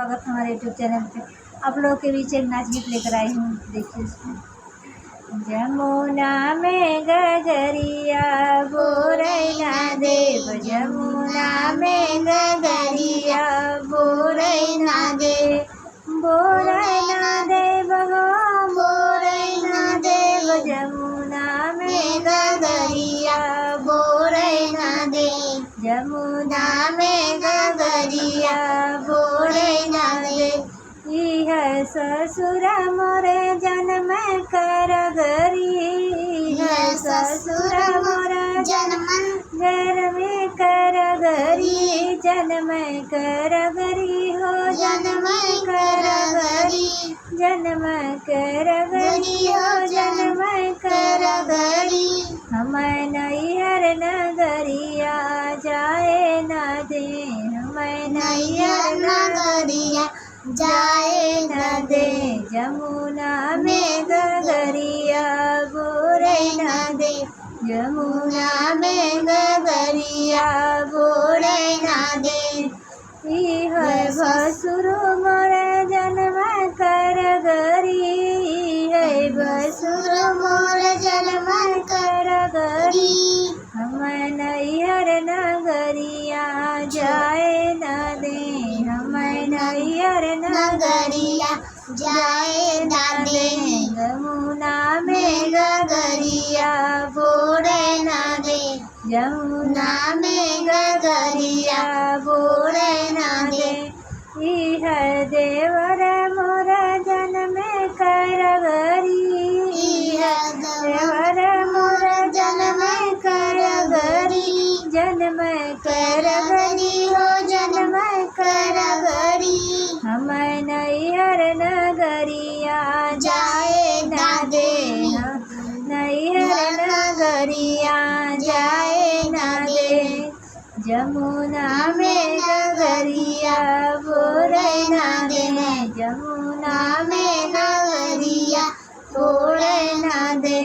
स्वागत हमारे YouTube channel पे। आप लोगों के बीच एक नाच गीत लेकर आई हूँ, देखिए इसमें। जमुना में गगरिया बोरैना देव, जमुना में गगरिया बोरैना देव, बोरैना देव हो बोरैना देव, जमुना में गगरिया बोरैना देव, जमुना में गगरिया बोरैना देव। इह ससुर मोरे जन्म कर गरी, ससुर मोर जन्म घर में कर गरी, जन्म कर गरी हो जन्म कर गरी, जन्म कर गरी हो जन्म कर गरी। हम नैहर नगरिया जाए न दे, हम नैहर नगरिया जाए न दे, जमुना में गगरिया बोरैना दे, जमुना में गगरिया बोरैना दे। इह भसुर मोर जन्म कर गरी, है भसुर मोर जन्म कर गरी, हम नैहर नगरिया जाए न दे, हम नैहर नगरिया जाए न दे, जमुना में गगरिया बोरैना दे, जमुना में गगरिया बोरैना दे। इह देवर मोर जन्म कर गरी, इह देवर मोर जन्म कर गरी, जन्म कर गरी हो जन्म कर गरी। हम नैहर नगरिया जाए न दे, नैहर नगरिया जाए न दे, जमुना में गगरिया बोरैना दे, जमुना में गगरिया बोरैना दे।